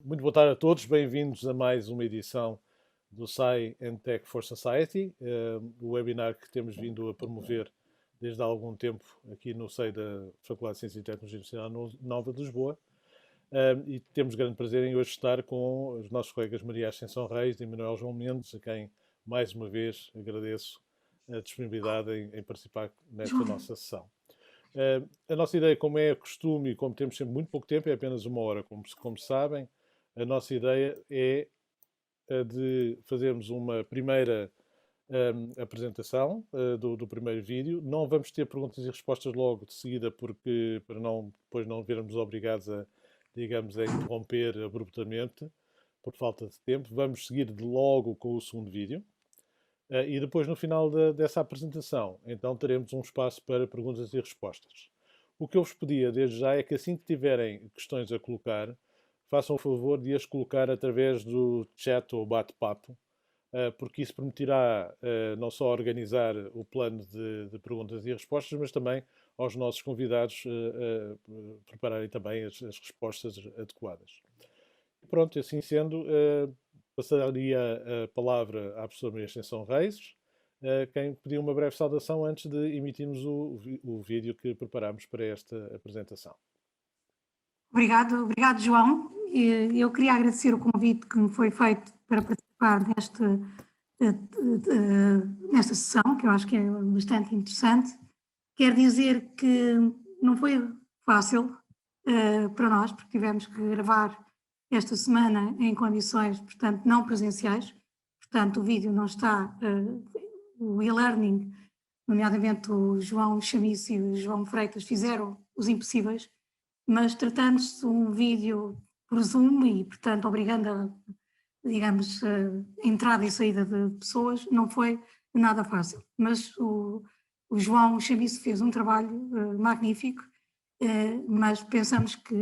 Muito boa tarde a todos, bem-vindos a mais uma edição do Sci and Tech for Society, o webinar que temos vindo a promover desde há algum tempo aqui no seio da Faculdade de Ciências e Tecnologia Universidade Nova de Lisboa. E temos grande prazer em hoje estar com os nossos colegas Maria Ascensão Reis e Manuel João Mendes, a quem mais uma vez agradeço a disponibilidade em participar nesta nossa sessão. A nossa ideia, como é costume e como temos sempre muito pouco tempo, é apenas uma hora, como sabem. A nossa ideia é a de fazermos uma primeira apresentação do primeiro vídeo. Não vamos ter perguntas e respostas logo de seguida, porque para depois não vermos obrigados a, digamos, a interromper abruptamente, por falta de tempo. Vamos seguir de logo com o segundo vídeo. E depois, no final dessa apresentação, então teremos um espaço para perguntas e respostas. O que eu vos pedia desde já é que assim que tiverem questões a colocar, façam o favor de as colocar através do chat ou bate-papo, porque isso permitirá não só organizar o plano de perguntas e respostas, mas também aos nossos convidados prepararem também as respostas adequadas. Pronto, assim sendo, passaria a palavra à professora Maria Ascensão Reis, quem pediu uma breve saudação antes de emitirmos o vídeo que preparámos para esta apresentação. Obrigado, João. Eu queria agradecer o convite que me foi feito para participar nesta sessão, que eu acho que é bastante interessante. Quero dizer que não foi fácil para nós, porque tivemos que gravar esta semana em condições, portanto, não presenciais. Portanto, o vídeo não está, o e-learning, nomeadamente o João Chamice e o João Freitas, fizeram os impossíveis, mas tratando-se de um vídeo por Zoom e, portanto, obrigando a, digamos, a entrada e saída de pessoas, não foi nada fácil. Mas o João Chamice fez um trabalho magnífico, mas pensamos que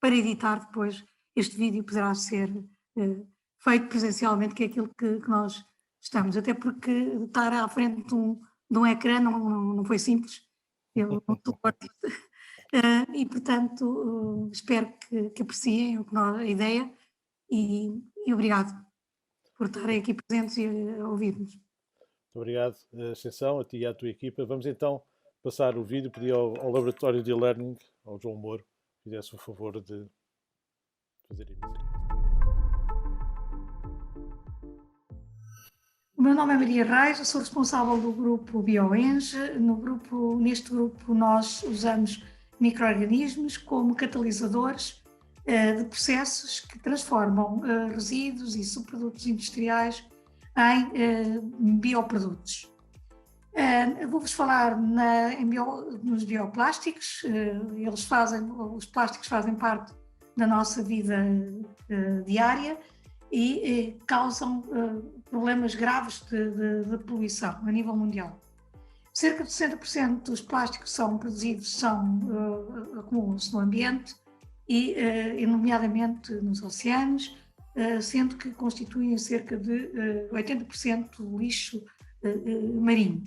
para editar depois este vídeo poderá ser feito presencialmente, que é aquilo que nós estamos, até porque estar à frente de um ecrã não foi simples. Eu não sou artista. E, portanto, espero que apreciem a ideia e obrigado por estarem aqui presentes e a ouvir-nos. Muito obrigado, Ascensão, a ti e à tua equipa. Vamos então passar o vídeo, pedir ao laboratório de e-learning, ao João Moro, que fizesse o favor de fazer isso. O meu nome é Maria Reis, eu sou responsável do grupo BioEng. Neste grupo nós usamos micro-organismos como catalisadores de processos que transformam resíduos e subprodutos industriais em bioprodutos. Vou-vos falar nos bioplásticos. Os plásticos fazem parte da nossa vida diária e causam problemas graves de poluição a nível mundial. Cerca de 60% dos plásticos são produzidos acumulam-se no ambiente e nomeadamente nos oceanos, sendo que constituem cerca de 80% do lixo marinho.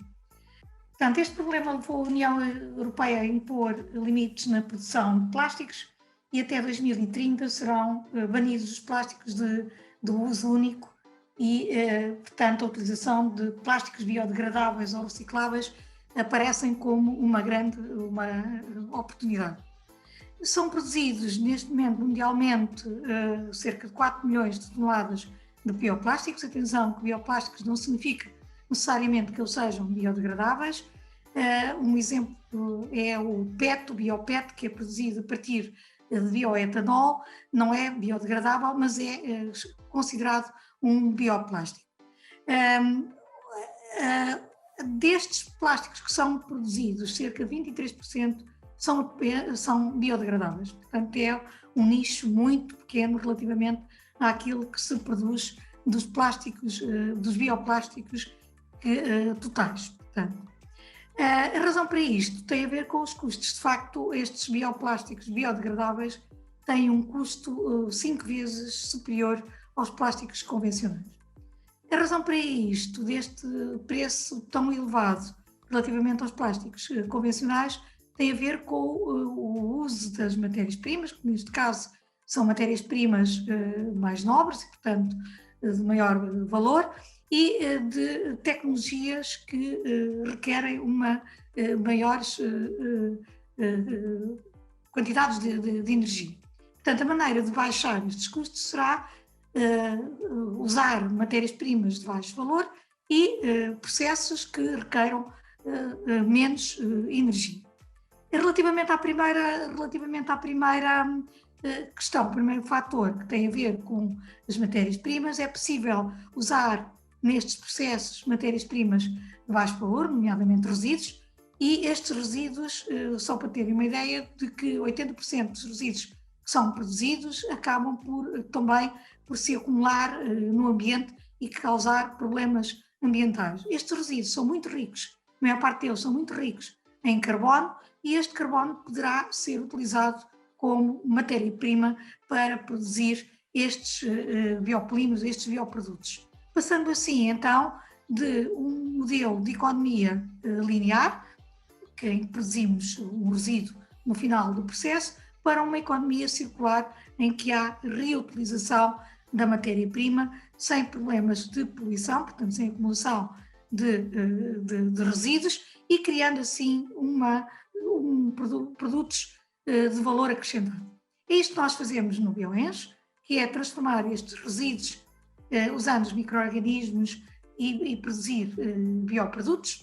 Portanto, este problema levou a União Europeia a impor limites na produção de plásticos e até 2030 serão banidos os plásticos de uso único e, portanto, a utilização de plásticos biodegradáveis ou recicláveis aparecem como uma oportunidade. São produzidos neste momento mundialmente cerca de 4 milhões de toneladas de bioplásticos. Atenção que bioplásticos não significa necessariamente que eles sejam biodegradáveis. Um exemplo é o PET, o BioPET, que é produzido a partir de bioetanol, não é biodegradável, mas é considerado um bioplástico. Destes plásticos que são produzidos, cerca de 23% são biodegradáveis. Portanto, é um nicho muito pequeno relativamente àquilo que se produz dos plásticos, dos bioplásticos totais. Portanto, a razão para isto tem a ver com os custos. De facto, estes bioplásticos biodegradáveis têm um custo 5 vezes superior aos plásticos convencionais. A razão para isto, deste preço tão elevado relativamente aos plásticos convencionais, tem a ver com o uso das matérias-primas, que neste caso são matérias-primas mais nobres e, portanto, de maior valor, e de tecnologias que requerem maiores quantidades de energia. Portanto, a maneira de baixar estes custos será usar matérias-primas de baixo valor e processos que requeiram menos energia. Relativamente à primeira questão, o primeiro fator que tem a ver com as matérias-primas, é possível usar nestes processos matérias-primas de baixo valor, nomeadamente resíduos, e estes resíduos, só para terem uma ideia, de que 80% dos resíduos que são produzidos acabam também por se acumular no ambiente e causar problemas ambientais. Estes resíduos são muito ricos, a maior parte deles são muito ricos em carbono, e este carbono poderá ser utilizado como matéria-prima para produzir estes biopolímeros, estes bioprodutos. Passando assim, então, de um modelo de economia linear, em que produzimos um resíduo no final do processo, para uma economia circular em que há reutilização da matéria-prima sem problemas de poluição, portanto, sem acumulação de resíduos, e criando assim produtos de valor acrescentado. É isto que nós fazemos no Bioenge, que é transformar estes resíduos usando os micro-organismos e produzir bioprodutos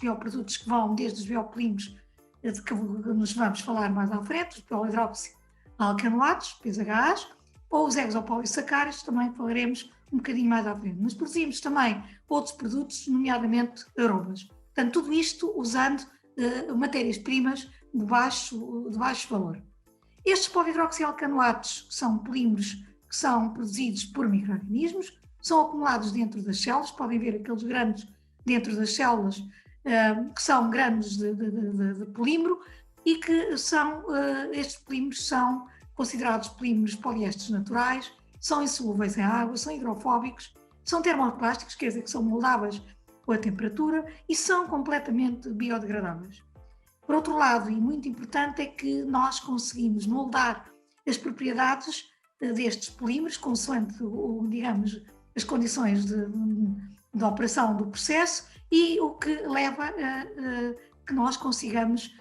que vão desde os biopolímeros, de que nos vamos falar mais à frente, os polihidroxialcanoatos, PHAs, ou os hexapolissacáridos, também falaremos um bocadinho mais à frente. Mas produzimos também outros produtos, nomeadamente aromas. Portanto, tudo isto usando matérias-primas de baixo valor. Estes polihidroxialcanoatos, que são polímeros que são produzidos por micro-organismos, são acumulados dentro das células, podem ver aqueles grandes dentro das células, que são grandes de polímero, e que estes polímeros são considerados polímeros poliésteres naturais, são insolúveis em água, são hidrofóbicos, são termoplásticos, quer dizer que são moldáveis com a temperatura, e são completamente biodegradáveis. Por outro lado, e muito importante, é que nós conseguimos moldar as propriedades destes polímeros, consoante, digamos, as condições de operação do processo, e o que leva a que nós consigamos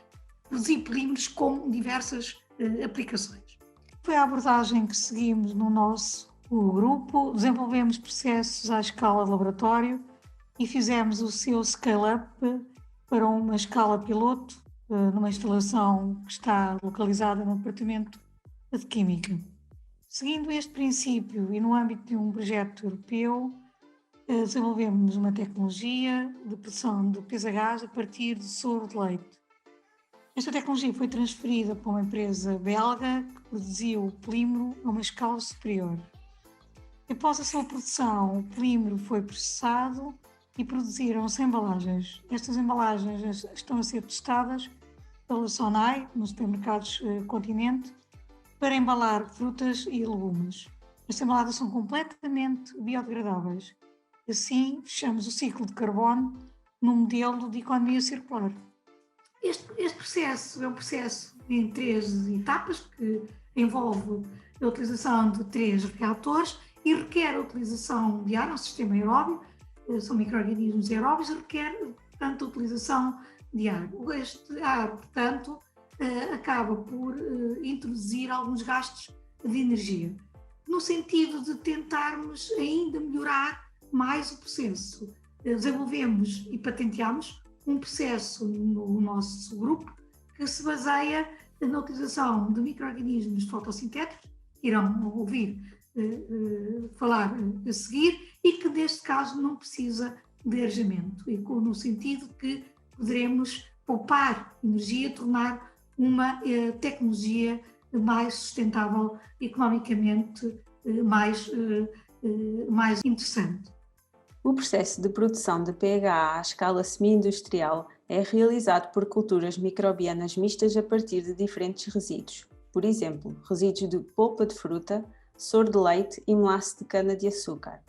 produzir polímeros com diversas aplicações. Foi a abordagem que seguimos no nosso grupo. Desenvolvemos processos à escala de laboratório e fizemos o seu scale-up para uma escala piloto numa instalação que está localizada no Departamento de Química. Seguindo este princípio e no âmbito de um projeto europeu, desenvolvemos uma tecnologia de produção de PHAs a partir de soro de leite. Esta tecnologia foi transferida para uma empresa belga que produziu o polímero a uma escala superior. Após a sua produção, o polímero foi processado e produziram-se embalagens. Estas embalagens estão a ser testadas pela Sonai, nos supermercados Continente, para embalar frutas e legumes. Estas embalagens são completamente biodegradáveis. Assim, fechamos o ciclo de carbono num modelo de economia circular. Este processo é um processo em 3 etapas, que envolve a utilização de 3 reatores e requer a utilização de ar, um sistema aeróbio, são micro-organismos aeróbios, requer, portanto, a utilização de ar. Este ar, portanto, acaba por introduzir alguns gastos de energia, no sentido de tentarmos ainda melhorar mais o processo. Desenvolvemos e patenteamos um processo no nosso grupo que se baseia na utilização de micro-organismos fotossintéticos, que irão ouvir falar a seguir, e que neste caso não precisa de arejamento, e no sentido que poderemos poupar energia, tornar uma tecnologia mais sustentável, economicamente mais interessante. O processo de produção de PHA à escala semi-industrial é realizado por culturas microbianas mistas a partir de diferentes resíduos, por exemplo, resíduos de polpa de fruta, soro de leite e melaço de cana-de-açúcar.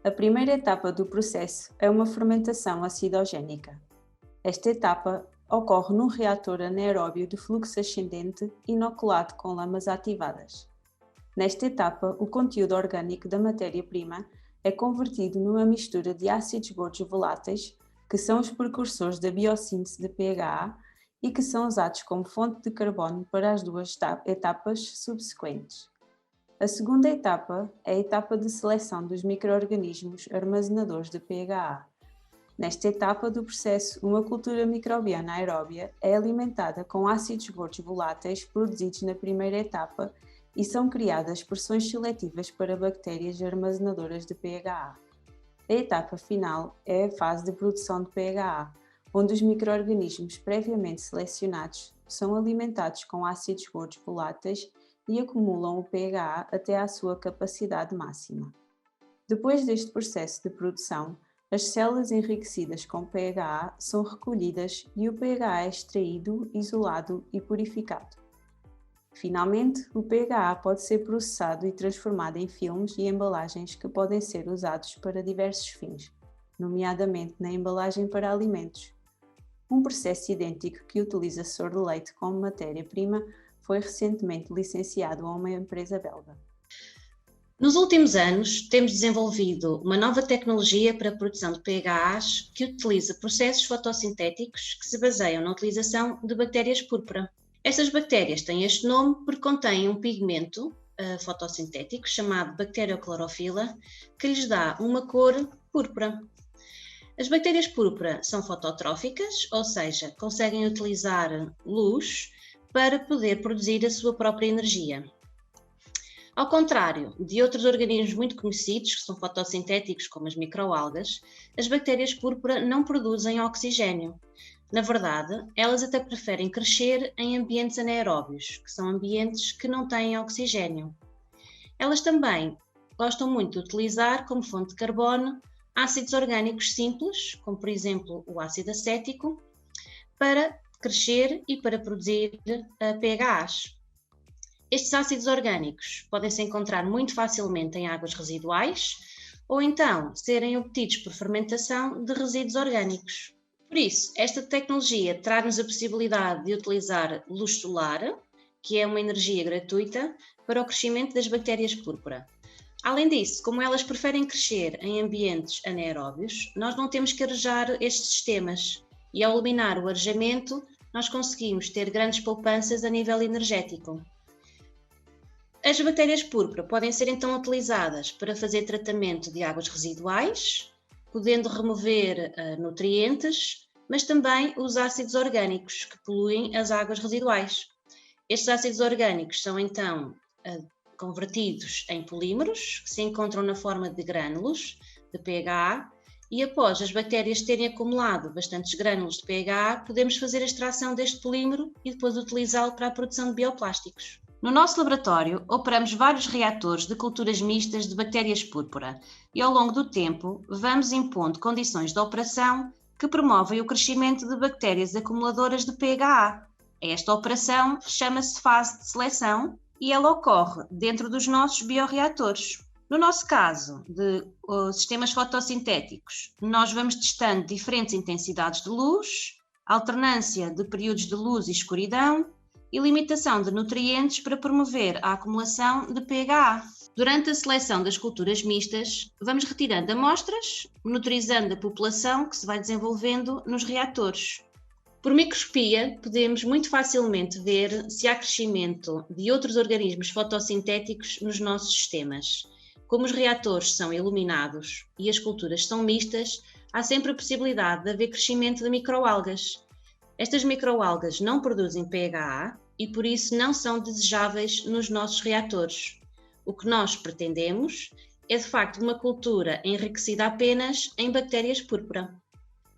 A primeira etapa do processo é uma fermentação acidogénica. Esta etapa ocorre num reator anaeróbio de fluxo ascendente inoculado com lamas ativadas. Nesta etapa, o conteúdo orgânico da matéria-prima é convertido numa mistura de ácidos gordos voláteis, que são os precursores da biossíntese de PHA e que são usados como fonte de carbono para as duas etapas subsequentes. A segunda etapa é a etapa de seleção dos micro-organismos armazenadores de PHA. Nesta etapa do processo, uma cultura microbiana aeróbia é alimentada com ácidos gordos voláteis produzidos na primeira etapa e são criadas pressões seletivas para bactérias armazenadoras de PHA. A etapa final é a fase de produção de PHA, onde os micro-organismos previamente selecionados são alimentados com ácidos gordos voláteis e acumulam o PHA até à sua capacidade máxima. Depois deste processo de produção, as células enriquecidas com PHA são recolhidas e o PHA é extraído, isolado e purificado. Finalmente, o PHA pode ser processado e transformado em filmes e embalagens que podem ser usados para diversos fins, nomeadamente na embalagem para alimentos. Um processo idêntico que utiliza soro de leite como matéria-prima foi recentemente licenciado a uma empresa belga. Nos últimos anos, temos desenvolvido uma nova tecnologia para a produção de PHAs que utiliza processos fotossintéticos que se baseiam na utilização de bactérias púrpura. Estas bactérias têm este nome porque contêm um pigmento fotossintético chamado bacterioclorofila que lhes dá uma cor púrpura. As bactérias púrpura são fototróficas, ou seja, conseguem utilizar luz para poder produzir a sua própria energia. Ao contrário de outros organismos muito conhecidos, que são fotossintéticos, como as microalgas, as bactérias púrpura não produzem oxigênio. Na verdade, elas até preferem crescer em ambientes anaeróbios, que são ambientes que não têm oxigênio. Elas também gostam muito de utilizar como fonte de carbono ácidos orgânicos simples, como por exemplo o ácido acético, para crescer e para produzir PHAs. Estes ácidos orgânicos podem se encontrar muito facilmente em águas residuais ou então serem obtidos por fermentação de resíduos orgânicos. Por isso, esta tecnologia traz-nos a possibilidade de utilizar luz solar, que é uma energia gratuita, para o crescimento das bactérias púrpura. Além disso, como elas preferem crescer em ambientes anaeróbios, nós não temos que arejar estes sistemas e ao eliminar o arejamento, nós conseguimos ter grandes poupanças a nível energético. As bactérias púrpura podem ser então utilizadas para fazer tratamento de águas residuais, podendo remover nutrientes, mas também os ácidos orgânicos que poluem as águas residuais. Estes ácidos orgânicos são então convertidos em polímeros, que se encontram na forma de grânulos de PHA, e após as bactérias terem acumulado bastantes grânulos de PHA, podemos fazer a extração deste polímero e depois utilizá-lo para a produção de bioplásticos. No nosso laboratório, operamos vários reatores de culturas mistas de bactérias púrpura e, ao longo do tempo, vamos impondo condições de operação que promovem o crescimento de bactérias acumuladoras de PHA. Esta operação chama-se fase de seleção e ela ocorre dentro dos nossos bioreatores. No nosso caso de sistemas fotossintéticos, nós vamos testando diferentes intensidades de luz, alternância de períodos de luz e escuridão, e limitação de nutrientes para promover a acumulação de PHA. Durante a seleção das culturas mistas, vamos retirando amostras, monitorizando a população que se vai desenvolvendo nos reatores. Por microscopia, podemos muito facilmente ver se há crescimento de outros organismos fotossintéticos nos nossos sistemas. Como os reatores são iluminados e as culturas são mistas, há sempre a possibilidade de haver crescimento de microalgas. Estas microalgas não produzem PHA e por isso não são desejáveis nos nossos reatores. O que nós pretendemos é de facto uma cultura enriquecida apenas em bactérias púrpura.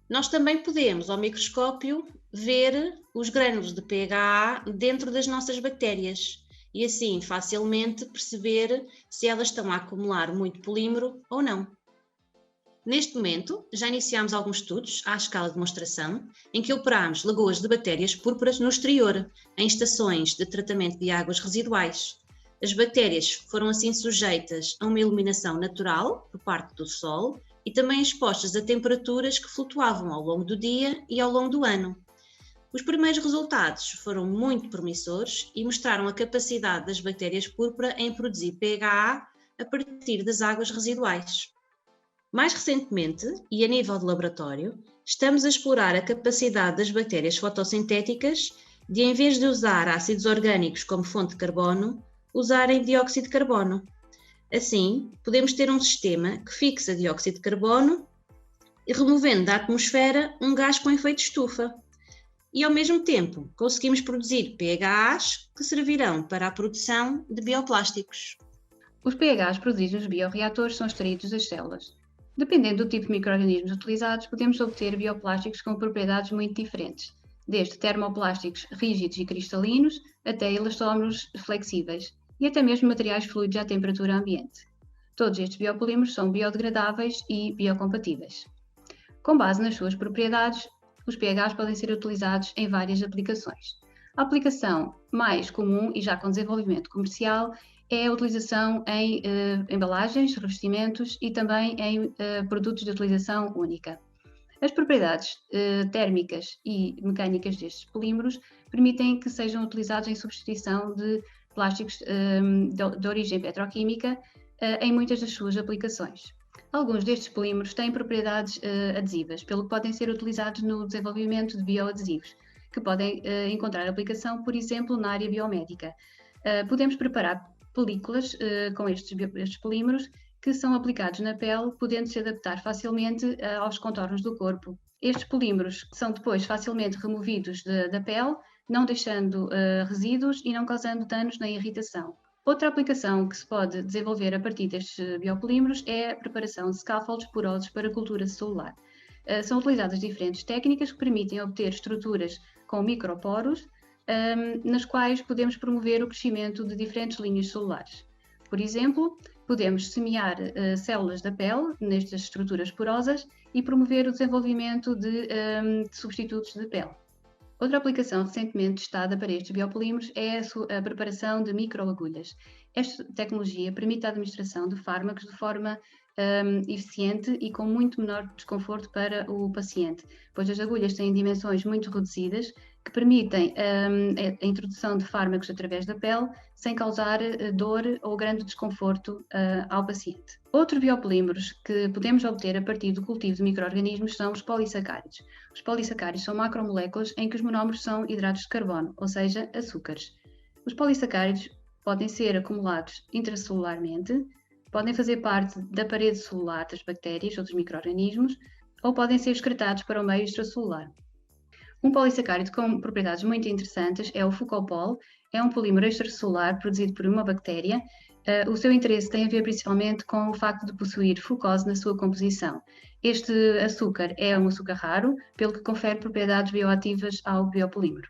Nós também podemos, ao microscópio, ver os grânulos de PHA dentro das nossas bactérias e assim facilmente perceber se elas estão a acumular muito polímero ou não. Neste momento, já iniciámos alguns estudos à escala de demonstração em que operámos lagoas de bactérias púrpuras no exterior, em estações de tratamento de águas residuais. As bactérias foram assim sujeitas a uma iluminação natural por parte do sol e também expostas a temperaturas que flutuavam ao longo do dia e ao longo do ano. Os primeiros resultados foram muito promissores e mostraram a capacidade das bactérias púrpura em produzir PHA a partir das águas residuais. Mais recentemente, e a nível de laboratório, estamos a explorar a capacidade das bactérias fotossintéticas de, em vez de usar ácidos orgânicos como fonte de carbono, usarem dióxido de carbono. Assim, podemos ter um sistema que fixa dióxido de carbono e removendo da atmosfera um gás com efeito estufa. E, ao mesmo tempo, conseguimos produzir PHAs que servirão para a produção de bioplásticos. Os PHAs produzidos nos bioreatores são extraídos das células. Dependendo do tipo de micro-organismos utilizados, podemos obter bioplásticos com propriedades muito diferentes, desde termoplásticos rígidos e cristalinos até elastómeros flexíveis e até mesmo materiais fluidos à temperatura ambiente. Todos estes biopolímeros são biodegradáveis e biocompatíveis. Com base nas suas propriedades, os PHAs podem ser utilizados em várias aplicações. A aplicação mais comum e já com desenvolvimento comercial é a utilização em embalagens, revestimentos e também em produtos de utilização única. As propriedades térmicas e mecânicas destes polímeros permitem que sejam utilizados em substituição de plásticos de origem petroquímica em muitas das suas aplicações. Alguns destes polímeros têm propriedades adesivas, pelo que podem ser utilizados no desenvolvimento de bioadesivos, que podem encontrar aplicação, por exemplo, na área biomédica. Podemos preparar películas com estes polímeros que são aplicados na pele, podendo se adaptar facilmente aos contornos do corpo. Estes polímeros são depois facilmente removidos da pele, não deixando resíduos e não causando danos nem irritação. Outra aplicação que se pode desenvolver a partir destes biopolímeros é a preparação de scaffolds porosos para cultura celular. São utilizadas diferentes técnicas que permitem obter estruturas com microporos, nas quais podemos promover o crescimento de diferentes linhas celulares. Por exemplo, podemos semear células da pele nestas estruturas porosas e promover o desenvolvimento de substitutos de pele. Outra aplicação recentemente testada para estes biopolímeros é a preparação de microagulhas. Esta tecnologia permite a administração de fármacos de forma eficiente e com muito menor desconforto para o paciente, pois as agulhas têm dimensões muito reduzidas que permitem a introdução de fármacos através da pele sem causar dor ou grande desconforto ao paciente. Outros biopolímeros que podemos obter a partir do cultivo de micro-organismos são os polissacáridos. Os polissacáridos são macromoléculas em que os monómeros são hidratos de carbono, ou seja, açúcares. Os polissacáridos podem ser acumulados intracelularmente, podem fazer parte da parede celular das bactérias ou dos micro-organismos, ou podem ser excretados para o meio extracelular. Um polissacárido com propriedades muito interessantes é o Fucopol, é um polímero extracelular produzido por uma bactéria. O seu interesse tem a ver principalmente com o facto de possuir fucose na sua composição. Este açúcar é um açúcar raro, pelo que confere propriedades bioativas ao biopolímero.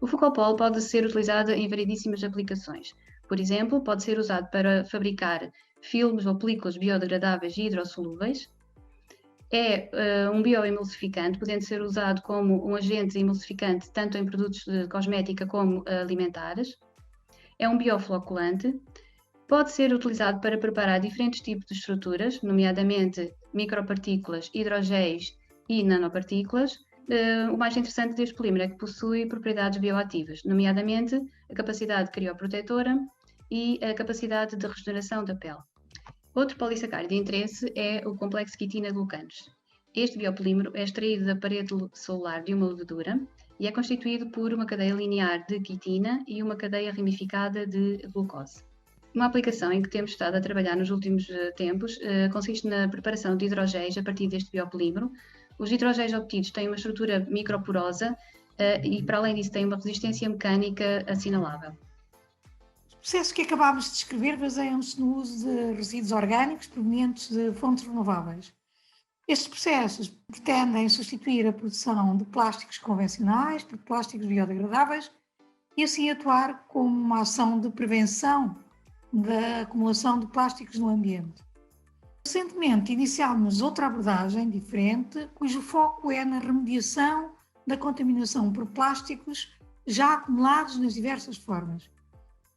O Fucopol pode ser utilizado em variedíssimas aplicações. Por exemplo, pode ser usado para fabricar filmes ou películas biodegradáveis e hidrossolúveis. É um bioemulsificante, podendo ser usado como um agente emulsificante tanto em produtos de cosmética como alimentares. É um biofloculante. Pode ser utilizado para preparar diferentes tipos de estruturas, nomeadamente micropartículas, hidrogéis e nanopartículas. O mais interessante deste polímero é que possui propriedades bioativas, nomeadamente a capacidade crioprotetora e a capacidade de regeneração da pele. Outro polissacárido de interesse é o complexo quitina-glucanos. Este biopolímero é extraído da parede celular de uma levedura e é constituído por uma cadeia linear de quitina e uma cadeia ramificada de glucose. Uma aplicação em que temos estado a trabalhar nos últimos tempos consiste na preparação de hidrogéis a partir deste biopolímero. Os hidrogéis obtidos têm uma estrutura microporosa e, para além disso, têm uma resistência mecânica assinalável. Os processos que acabámos de descrever baseiam-se no uso de resíduos orgânicos provenientes de fontes renováveis. Estes processos pretendem substituir a produção de plásticos convencionais por plásticos biodegradáveis e assim atuar como uma ação de prevenção da acumulação de plásticos no ambiente. Recentemente iniciámos outra abordagem diferente, cujo foco é na remediação da contaminação por plásticos já acumulados nas diversas formas.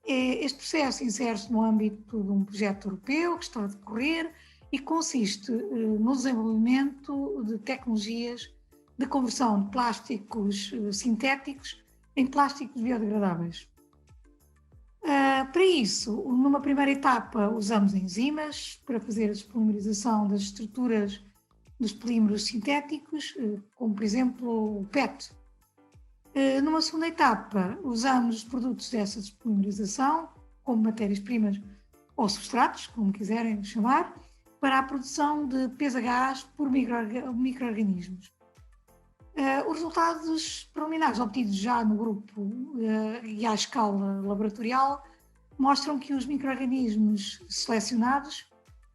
Este processo insere-se no âmbito de um projeto europeu que está a decorrer e consiste no desenvolvimento de tecnologias de conversão de plásticos sintéticos em plásticos biodegradáveis. Para isso, numa primeira etapa, usamos enzimas para fazer a despolimerização das estruturas dos polímeros sintéticos, como por exemplo o PET. Numa segunda etapa, usamos os produtos dessa despolimerização, como matérias-primas ou substratos, como quiserem chamar, para a produção de PSHs por micro-organismos. Os resultados preliminares obtidos já no grupo e à escala laboratorial mostram que os micro-organismos selecionados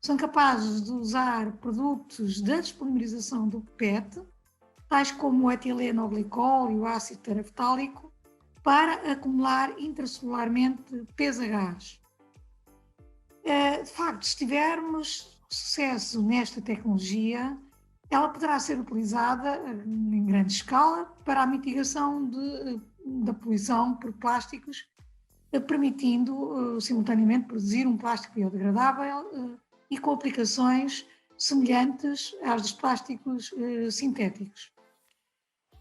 são capazes de usar produtos da despolimerização do PET, tais como o etilenoglicol e o ácido teraftálico, para acumular intracelularmente PSHs. De facto, se tivermos sucesso nesta tecnologia, ela poderá ser utilizada em grande escala para a mitigação da poluição por plásticos, permitindo simultaneamente produzir um plástico biodegradável e com aplicações semelhantes às dos plásticos sintéticos.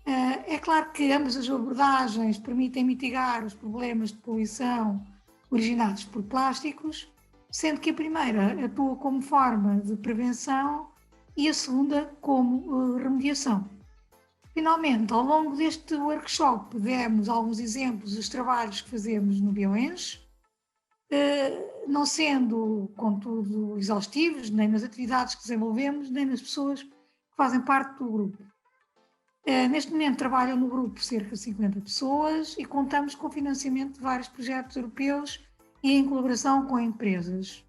É claro que ambas as abordagens permitem mitigar os problemas de poluição originados por plásticos, sendo que a primeira atua como forma de prevenção e a segunda como remediação. Finalmente, ao longo deste workshop, demos alguns exemplos dos trabalhos que fazemos no BioENGE, não sendo, contudo, exaustivos, nem nas atividades que desenvolvemos, nem nas pessoas que fazem parte do grupo. Neste momento trabalham no grupo cerca de 50 pessoas e contamos com o financiamento de vários projetos europeus e em colaboração com empresas.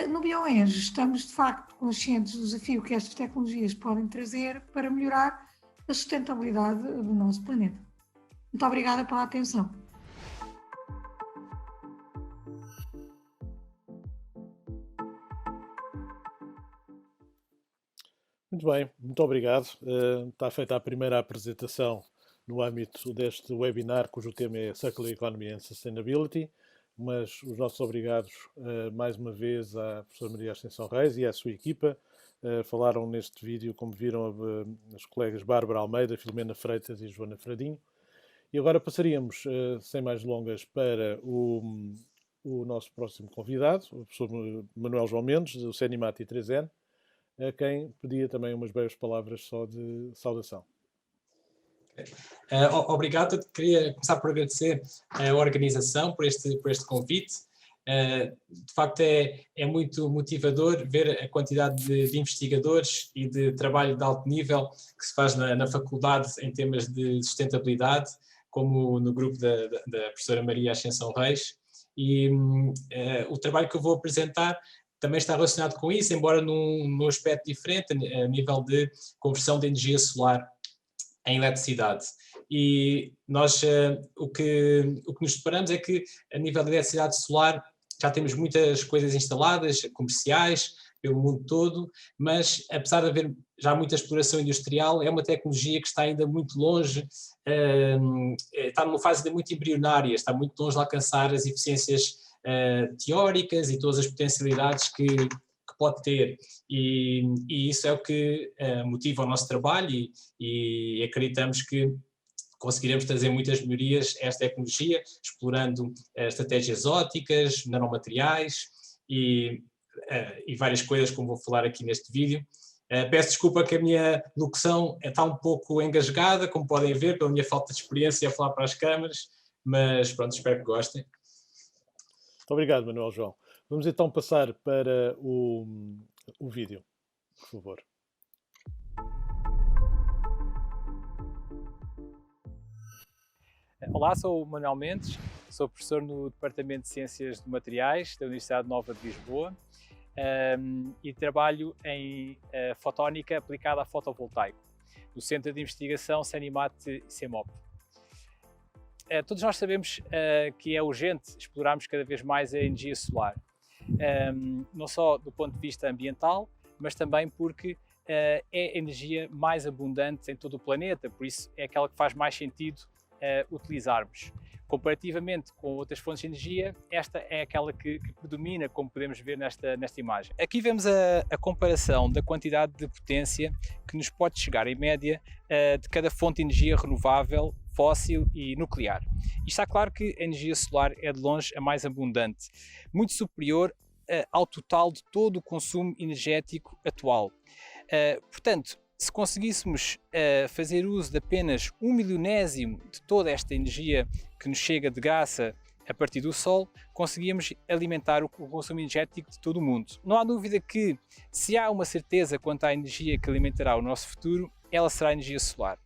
No BioENGE estamos de facto conscientes do desafio que estas tecnologias podem trazer para melhorar a sustentabilidade do nosso planeta. Muito obrigada pela atenção. Muito bem, muito obrigado. Está feita a primeira apresentação no âmbito deste webinar, cujo tema é Circular Economy and Sustainability, mas os nossos obrigados, mais uma vez, à professora Maria Ascensão Reis e à sua equipa. Falaram neste vídeo, como viram, as colegas Bárbara Almeida, Filomena Freitas e Joana Fradinho. E agora passaríamos, sem mais delongas, para o nosso próximo convidado, o professor Manuel João Mendes, do CENIMAT e 3N, a quem pedia também umas breves palavras só de saudação. Obrigado. Queria começar por agradecer a organização por este convite. De facto, é muito motivador ver a quantidade de investigadores e de trabalho de alto nível que se faz na faculdade em temas de sustentabilidade, como no grupo da professora Maria Ascensão Reis. E o trabalho que eu vou apresentar também está relacionado com isso, embora num aspecto diferente, a nível de conversão de energia solar em eletricidade. E nós, o que nos deparamos é que, a nível da eletricidade solar, já temos muitas coisas instaladas, comerciais, pelo mundo todo, mas apesar de haver já muita exploração industrial, é uma tecnologia que está ainda muito longe, está numa fase ainda muito embrionária, está muito longe de alcançar as eficiências teóricas e todas as potencialidades que pode ter, e isso é o que motiva o nosso trabalho, e acreditamos que conseguiremos trazer muitas melhorias a esta tecnologia, explorando estratégias ópticas, nanomateriais e várias coisas, como vou falar aqui neste vídeo. Peço desculpa que a minha locução está um pouco engasgada, como podem ver, pela minha falta de experiência a falar para as câmaras, mas pronto, espero que gostem. Muito obrigado, Manuel João. Vamos então passar para o vídeo, por favor. Olá, sou o Manuel Mendes, sou professor no Departamento de Ciências de Materiais da Universidade Nova de Lisboa e trabalho em fotónica aplicada a fotovoltaico, no Centro de Investigação CENIMAT-CEMOP. Todos nós sabemos que é urgente explorarmos cada vez mais a energia solar, não só do ponto de vista ambiental, mas também porque é a energia mais abundante em todo o planeta, por isso é aquela que faz mais sentido utilizarmos. Comparativamente com outras fontes de energia, esta é aquela que predomina, como podemos ver nesta imagem. Aqui vemos a comparação da quantidade de potência que nos pode chegar, em média, de cada fonte de energia renovável, fóssil e nuclear. E está claro que a energia solar é de longe a mais abundante, muito superior ao total de todo o consumo energético atual. Portanto, se conseguíssemos fazer uso de apenas 1/1000º de toda esta energia que nos chega de graça a partir do Sol, conseguíamos alimentar o consumo energético de todo o mundo. Não há dúvida que, se há uma certeza quanto à energia que alimentará o nosso futuro, ela será a energia solar.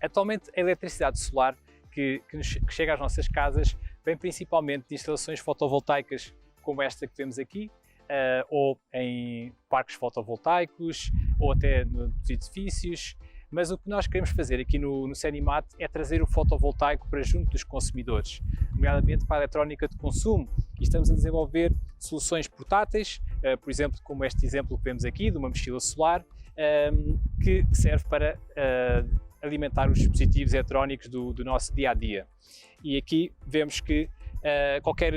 Atualmente, a eletricidade solar que chega às nossas casas vem principalmente de instalações fotovoltaicas como esta que vemos aqui, ou em parques fotovoltaicos, ou até nos edifícios. Mas o que nós queremos fazer aqui no Cenimat é trazer o fotovoltaico para junto dos consumidores, nomeadamente para a eletrónica de consumo, e estamos a desenvolver soluções portáteis, por exemplo, como este exemplo que vemos aqui, de uma mochila solar, que serve para alimentar os dispositivos eletrónicos do nosso dia-a-dia. E aqui vemos que qualquer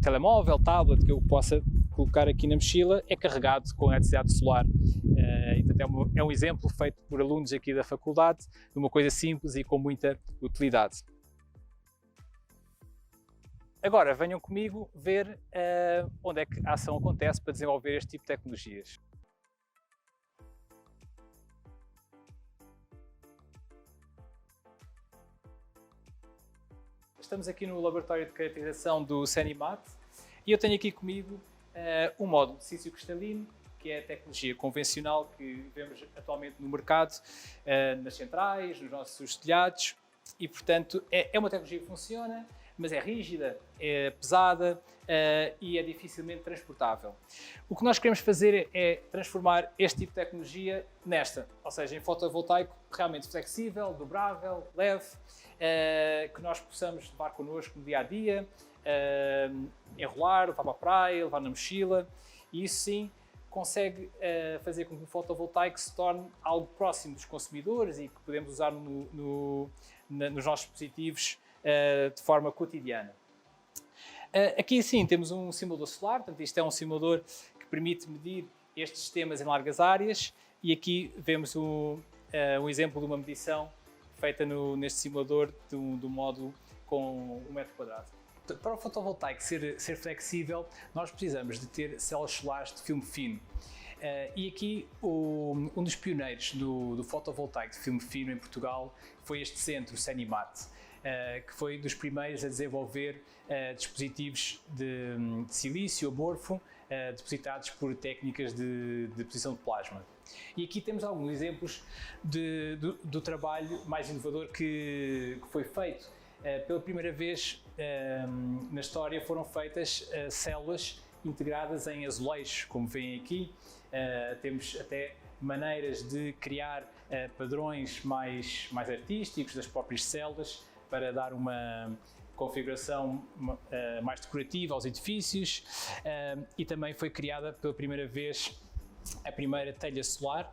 telemóvel, tablet que eu possa colocar aqui na mochila é carregado com eletricidade solar. Portanto, é um exemplo feito por alunos aqui da faculdade, de uma coisa simples e com muita utilidade. Agora venham comigo ver onde é que a ação acontece para desenvolver este tipo de tecnologias. Estamos aqui no laboratório de caracterização do Cenimat e eu tenho aqui comigo um módulo de silício cristalino, que é a tecnologia convencional que vemos atualmente no mercado, nas centrais, nos nossos telhados, e portanto é uma tecnologia que funciona, mas é rígida, é pesada e é dificilmente transportável. O que nós queremos fazer é transformar este tipo de tecnologia nesta, ou seja, em fotovoltaico realmente flexível, dobrável, leve, que nós possamos levar connosco no dia-a-dia, enrolar, levar para a praia, levar na mochila, e isso sim consegue fazer com que o fotovoltaico se torne algo próximo dos consumidores e que podemos usar nos nossos dispositivos de forma cotidiana. Aqui sim temos um simulador solar, portanto isto é um simulador que permite medir estes sistemas em largas áreas, e aqui vemos um exemplo de uma medição feita neste simulador do módulo com 1 metro quadrado. Para o fotovoltaico ser flexível, nós precisamos de ter células solares de filme fino. E aqui um dos pioneiros do fotovoltaico de filme fino em Portugal foi este centro, o Cenimat, que foi dos primeiros a desenvolver dispositivos de silício amorfo depositados por técnicas de deposição de plasma. E aqui temos alguns exemplos do trabalho mais inovador que foi feito. Pela primeira vez na história foram feitas células integradas em azulejos, como veem aqui. Temos até maneiras de criar padrões mais artísticos das próprias células para dar uma configuração mais decorativa aos edifícios, e também foi criada pela primeira vez a primeira telha solar,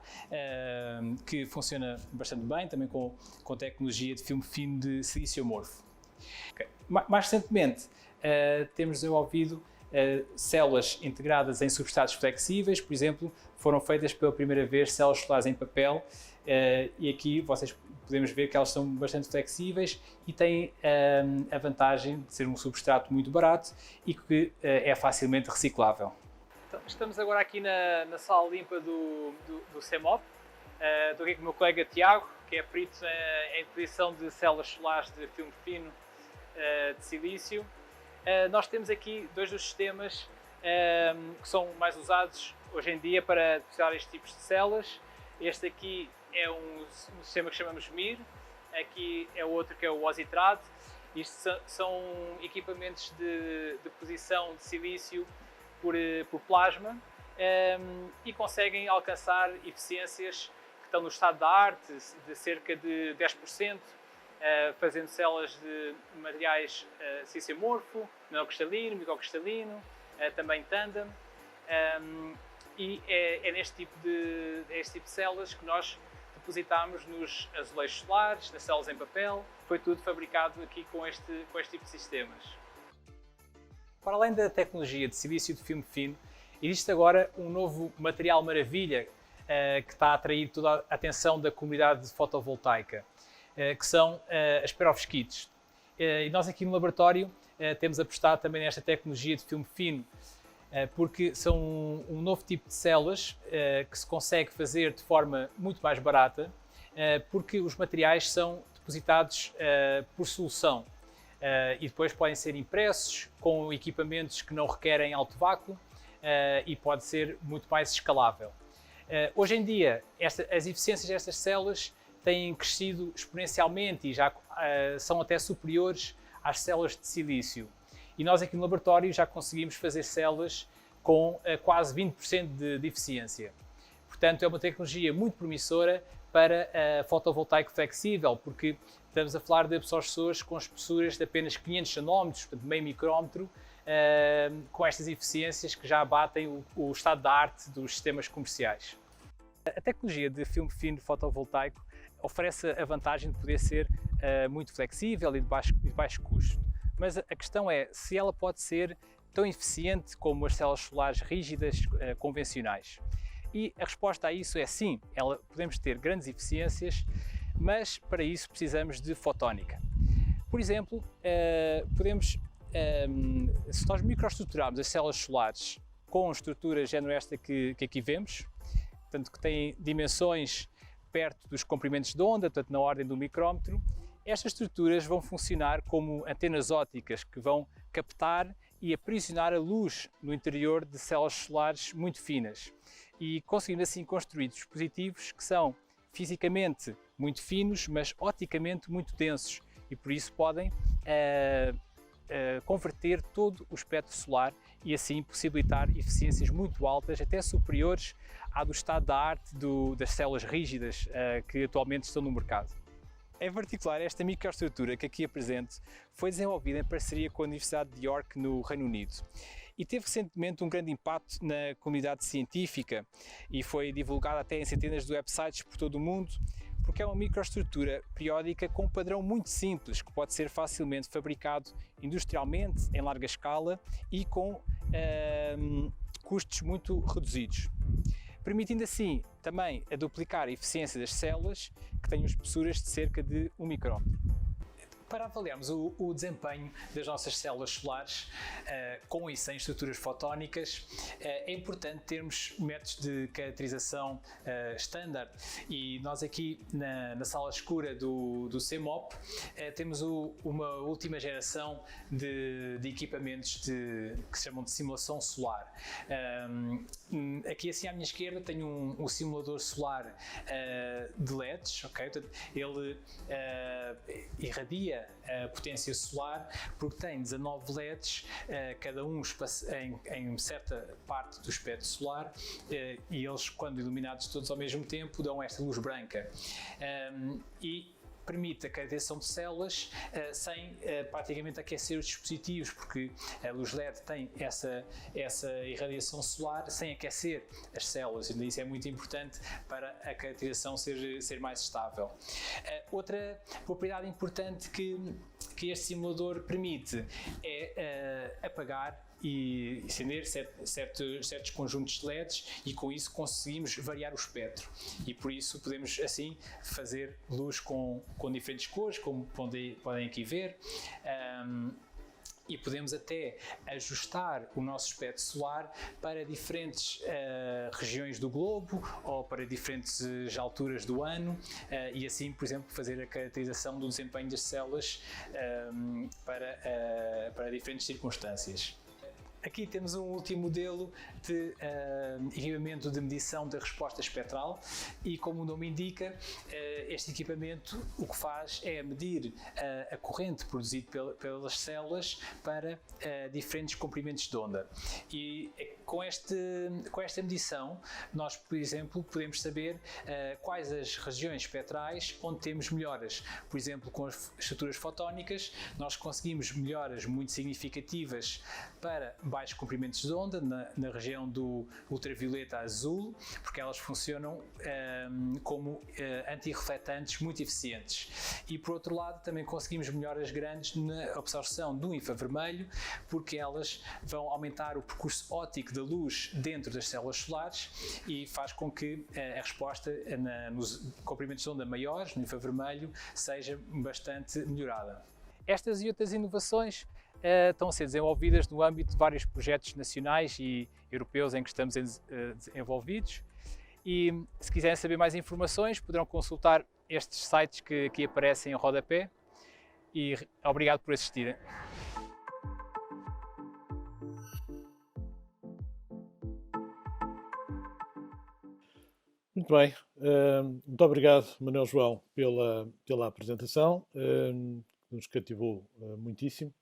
que funciona bastante bem, também com tecnologia de filme fino de silício amorfo. Okay. Mais recentemente, temos desenvolvido células integradas em substratos flexíveis, por exemplo, foram feitas pela primeira vez células solares em papel, e aqui vocês podemos ver que elas são bastante flexíveis e têm a vantagem de ser um substrato muito barato e que é facilmente reciclável. Então, estamos agora aqui na sala limpa do CEMOP. Estou aqui com o meu colega Tiago, que é perito em deposição de células solares de filme fino de silício. Nós temos aqui dois dos sistemas que são mais usados hoje em dia para depositar estes tipos de células. Este aqui é um sistema que chamamos MIR, aqui é outro que é o Ositrad. Isto são equipamentos de deposição de silício por plasma, e conseguem alcançar eficiências que estão no estado da arte de cerca de 10%, fazendo células de materiais silício amorfo, nanocristalino, microcristalino, também tandem, e é este tipo de células que nós depositámos nos azulejos solares, nas células em papel, foi tudo fabricado aqui com este tipo de sistemas. Para além da tecnologia de silício de filme fino, existe agora um novo material maravilha que está a atrair toda a atenção da comunidade fotovoltaica, que são as perovskites. E nós aqui no laboratório temos apostado também nesta tecnologia de filme fino, porque são um novo tipo de células que se consegue fazer de forma muito mais barata, porque os materiais são depositados por solução e depois podem ser impressos com equipamentos que não requerem alto vácuo e pode ser muito mais escalável. Hoje em dia, as eficiências destas células têm crescido exponencialmente e já são até superiores às células de silício. E nós aqui no laboratório já conseguimos fazer células com quase 20% de eficiência. Portanto, é uma tecnologia muito promissora para fotovoltaico flexível, porque estamos a falar de absorções com espessuras de apenas 500 nanómetros, portanto meio micrómetro, com estas eficiências que já abatem o estado da arte dos sistemas comerciais. A tecnologia de filme fino fotovoltaico oferece a vantagem de poder ser muito flexível e de baixo custo. Mas a questão é se ela pode ser tão eficiente como as células solares rígidas convencionais. E a resposta a isso é sim, podemos ter grandes eficiências, mas para isso precisamos de fotónica. Por exemplo, se nós microestruturarmos as células solares com estruturas género esta que aqui vemos, portanto que têm dimensões perto dos comprimentos de onda, portanto na ordem do micrómetro, estas estruturas vão funcionar como antenas ópticas que vão captar e aprisionar a luz no interior de células solares muito finas e conseguindo assim construir dispositivos que são fisicamente muito finos, mas opticamente muito densos e por isso podem converter todo o espectro solar e assim possibilitar eficiências muito altas, até superiores à do estado da arte das células rígidas que atualmente estão no mercado. Em particular, esta microestrutura que aqui apresento foi desenvolvida em parceria com a Universidade de York, no Reino Unido, e teve recentemente um grande impacto na comunidade científica e foi divulgada até em centenas de websites por todo o mundo, porque é uma microestrutura periódica com um padrão muito simples que pode ser facilmente fabricado industrialmente em larga escala e com custos muito reduzidos, permitindo assim também a duplicar a eficiência das células que têm espessuras de cerca de 1 micrómetro. Para avaliarmos o desempenho das nossas células solares com e sem estruturas fotónicas, é importante termos métodos de caracterização standard e nós aqui na sala escura do CMOP temos uma última geração de equipamentos que se chamam de simulação solar. Aqui assim à minha esquerda tenho um simulador solar de LEDs, okay? Ele irradia a potência solar porque tem 19 LEDs, cada um em certa parte do espectro solar e eles, quando iluminados todos ao mesmo tempo, dão esta luz branca e permite a caracterização de células sem praticamente aquecer os dispositivos, porque a luz LED tem essa irradiação solar sem aquecer as células, e isso é muito importante para a caracterização ser mais estável. Outra propriedade importante que este simulador permite é apagar e acender certos conjuntos de LEDs e com isso conseguimos variar o espectro e por isso podemos assim fazer luz com diferentes cores, como podem aqui ver, e podemos até ajustar o nosso espectro solar para diferentes regiões do globo ou para diferentes alturas do ano e assim, por exemplo, fazer a caracterização do desempenho das células para diferentes circunstâncias. Aqui temos um último modelo de equipamento de medição da resposta espectral e, como o nome indica, este equipamento o que faz é medir a corrente produzida pelas células para diferentes comprimentos de onda. E com esta medição, nós, por exemplo, podemos saber quais as regiões espectrais onde temos melhoras. Por exemplo, com as estruturas fotónicas, nós conseguimos melhoras muito significativas para baixos comprimentos de onda, na região do ultravioleta azul, porque elas funcionam como antirrefletantes muito eficientes. E por outro lado também conseguimos melhoras grandes na absorção do infravermelho, porque elas vão aumentar o percurso óptico da luz dentro das células solares e faz com que a resposta nos comprimentos de onda maiores, no infravermelho, seja bastante melhorada. Estas e outras inovações estão a ser desenvolvidas no âmbito de vários projetos nacionais e europeus em que estamos envolvidos. E se quiserem saber mais informações, poderão consultar estes sites que aqui aparecem em rodapé. E obrigado por assistirem. Muito bem, muito obrigado, Manuel João, pela apresentação, que nos cativou muitíssimo.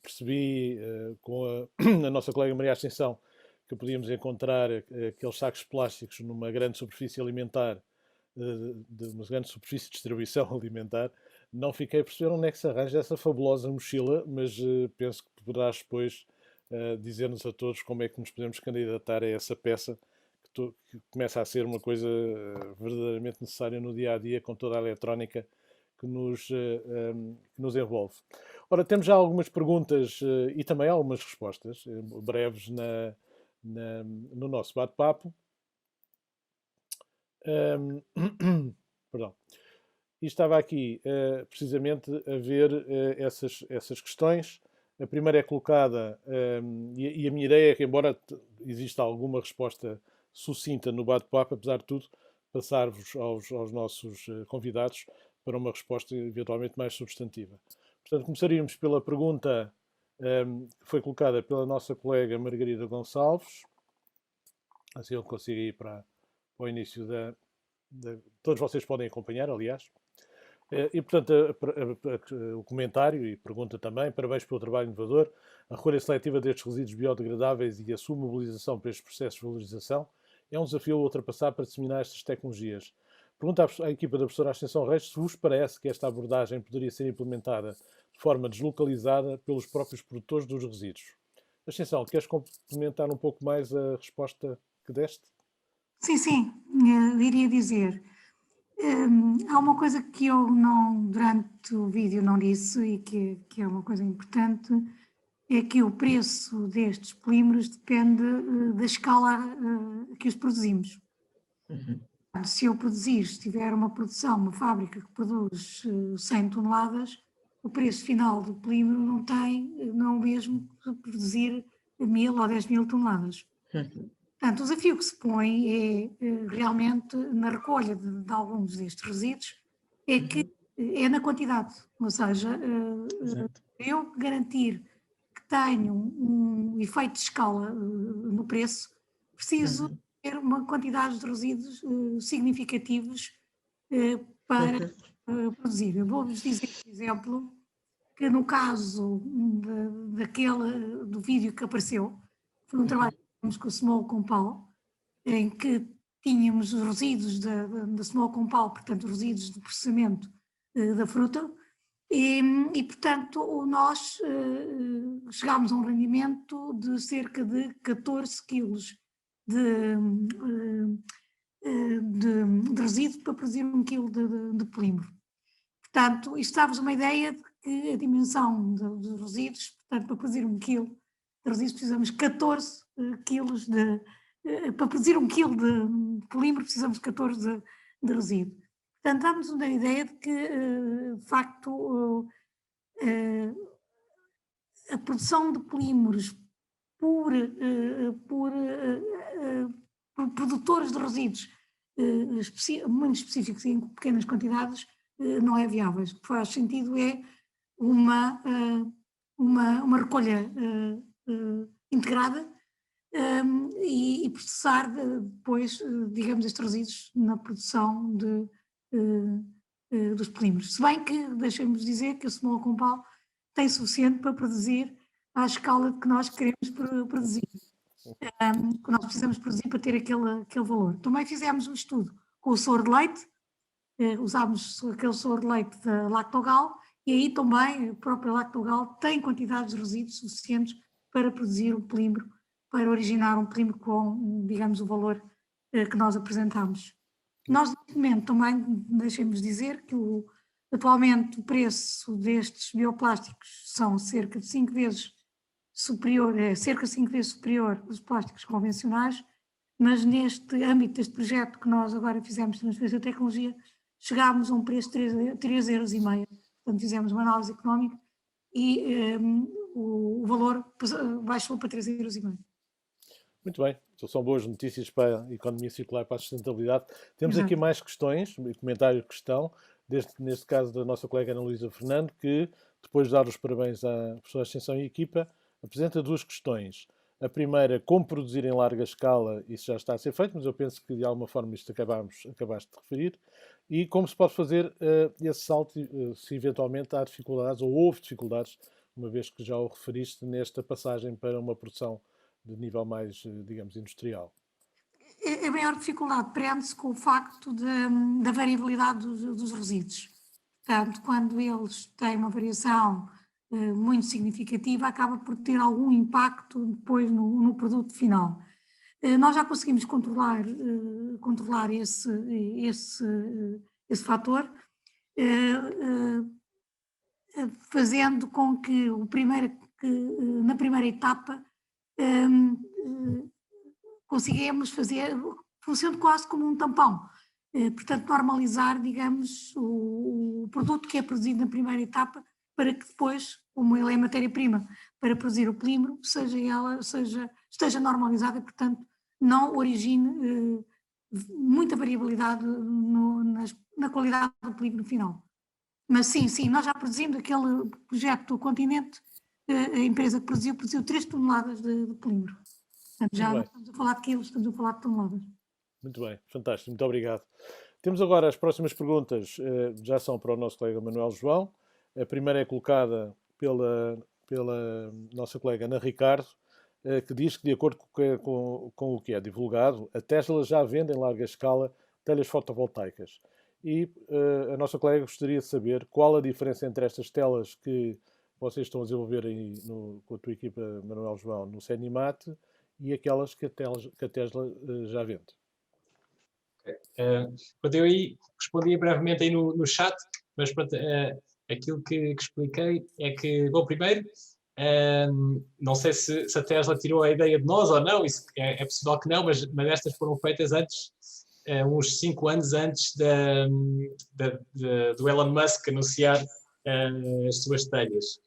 Percebi com a nossa colega Maria Ascensão que podíamos encontrar aqueles sacos plásticos numa grande superfície alimentar, de uma grande superfície de distribuição alimentar. Não fiquei a perceber onde é que se arranja essa fabulosa mochila, mas penso que poderás depois dizer-nos a todos como é que nos podemos candidatar a essa peça que começa a ser uma coisa verdadeiramente necessária no dia-a-dia, com toda a eletrónica que nos envolve. Ora, temos já algumas perguntas e também algumas respostas breves no nosso bate-papo. Perdão. E estava aqui precisamente a ver essas questões. A primeira é colocada, e a minha ideia é que, embora exista alguma resposta sucinta no bate-papo, apesar de tudo, passar-vos aos nossos convidados para uma resposta eventualmente mais substantiva. Portanto, começaríamos pela pergunta que foi colocada pela nossa colega Margarida Gonçalves. Assim eu consigo ir para o início todos vocês podem acompanhar, aliás. E, portanto, o comentário e pergunta também: parabéns pelo trabalho inovador. A recolha seletiva destes resíduos biodegradáveis e a sua mobilização para estes processos de valorização é um desafio a ultrapassar para disseminar estas tecnologias. Pergunta à equipa da professora Ascensão Reis se vos parece que esta abordagem poderia ser implementada de forma deslocalizada pelos próprios produtores dos resíduos. Ascensão, queres complementar um pouco mais a resposta que deste? Sim, iria dizer. Há uma coisa que eu durante o vídeo não disse e que é uma coisa importante, é que o preço destes polímeros depende da escala que os produzimos. Se eu se tiver uma fábrica que produz 100 toneladas, o preço final do polímero não é o mesmo que produzir 1000 ou 10.000 toneladas. Portanto, o desafio que se põe realmente na recolha de alguns destes resíduos é na quantidade, ou seja, eu garantir que tenho um efeito de escala no preço, preciso ter uma quantidade de resíduos significativos para produzir. Eu vou-vos dizer, por exemplo, que no caso do vídeo que apareceu, foi um trabalho com o Small Compal, em que tínhamos os resíduos da Small Compal, portanto, resíduos de processamento da fruta, e portanto, nós chegámos a um rendimento de cerca de 14 quilos de resíduo para produzir 1 quilo de polímero. Portanto, isto dá-vos uma ideia de que a dimensão dos resíduos, portanto, para produzir 1 quilo de resíduos precisamos 14 quilos para produzir 1 quilo de polímero precisamos de 14 de resíduo. Portanto, dá-nos uma ideia de que, de facto, a produção de polímeros por produtores de resíduos muito específicos e em pequenas quantidades não é viável. O que faz sentido é uma recolha integrada e processar depois, digamos, estes resíduos na produção dos polímeros. Se bem que, deixem-nos dizer que o Small Compal tem suficiente para produzir à escala que nós queremos produzir, que nós precisamos produzir para ter aquele valor. Também fizemos um estudo com o soro de leite, usámos aquele soro de leite da Lactogal, e aí também a própria Lactogal tem quantidades de resíduos suficientes para produzir o polímero, para originar um polímero com, digamos, o valor que nós apresentamos. Nós, neste momento, também deixemos dizer que atualmente o preço destes bioplásticos são cerca de 5 vezes superior, cerca de 5 vezes superior aos plásticos convencionais, mas neste âmbito deste projeto que nós agora fizemos de transferência de tecnologia, chegámos a um preço de 3,5 euros. Portanto, fizemos uma análise económica e o valor baixou para 3,5 euros. Muito bem, então são boas notícias para a economia circular e para a sustentabilidade. Temos aqui mais questões, comentário de questão, neste caso da nossa colega Ana Luísa Fernando, que, depois de dar os parabéns à professora Ascensão e equipa, apresenta 2 questões. A primeira, como produzir em larga escala, isso já está a ser feito, mas eu penso que de alguma forma isto acabaste de referir, e como se pode fazer esse salto se eventualmente há dificuldades, ou houve dificuldades, uma vez que já o referiste, nesta passagem para uma produção de nível mais, digamos, industrial. A maior dificuldade prende-se com o facto da variabilidade dos resíduos. Portanto, quando eles têm uma variação muito significativa, acaba por ter algum impacto depois no produto final. Nós já conseguimos controlar esse fator, fazendo com que na primeira etapa conseguimos fazer, funciona quase como um tampão. Portanto, normalizar, digamos, o produto que é produzido na primeira etapa, para que depois, como ele é matéria-prima para produzir o polímero, esteja normalizada e, portanto, não origine muita variabilidade na qualidade do polímero final. Mas sim, nós já produzimos aquele projeto do Continente, a empresa que produziu 3 toneladas de polímero. Portanto, já não estamos a falar de quilos, estamos a falar de toneladas. Muito bem, fantástico, muito obrigado. Temos agora as próximas perguntas, já são para o nosso colega Manuel João. A primeira é colocada pela nossa colega Ana Ricardo, que diz que, de acordo com o que é divulgado, a Tesla já vende em larga escala telhas fotovoltaicas. E a nossa colega gostaria de saber qual a diferença entre estas telas que vocês estão a desenvolver com a tua equipa, Manuel João, no CENIMAT, e aquelas que a Tesla já vende. Eu aí respondi brevemente aí no chat, mas pronto, aquilo que expliquei é que, bom, primeiro, não sei se a Tesla tirou a ideia de nós ou não, isso é possível que não, mas estas foram feitas antes, uns 5 anos antes do Elon Musk anunciar as suas telhas.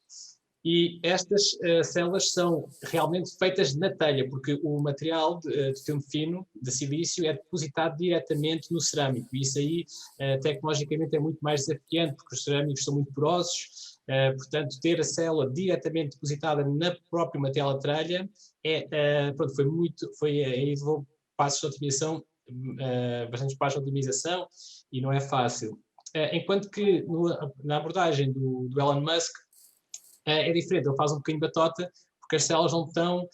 E estas células são realmente feitas na telha, porque o material de filme fino, de silício, é depositado diretamente no cerâmico. E isso aí, tecnologicamente, é muito mais desafiante, porque os cerâmicos são muito porosos. Portanto, ter a célula diretamente depositada na própria material de telha aí levou passos de otimização, bastantes passos de otimização, e não é fácil. Enquanto que na abordagem do Elon Musk, é diferente, ele faz um bocadinho batota, porque as células não estão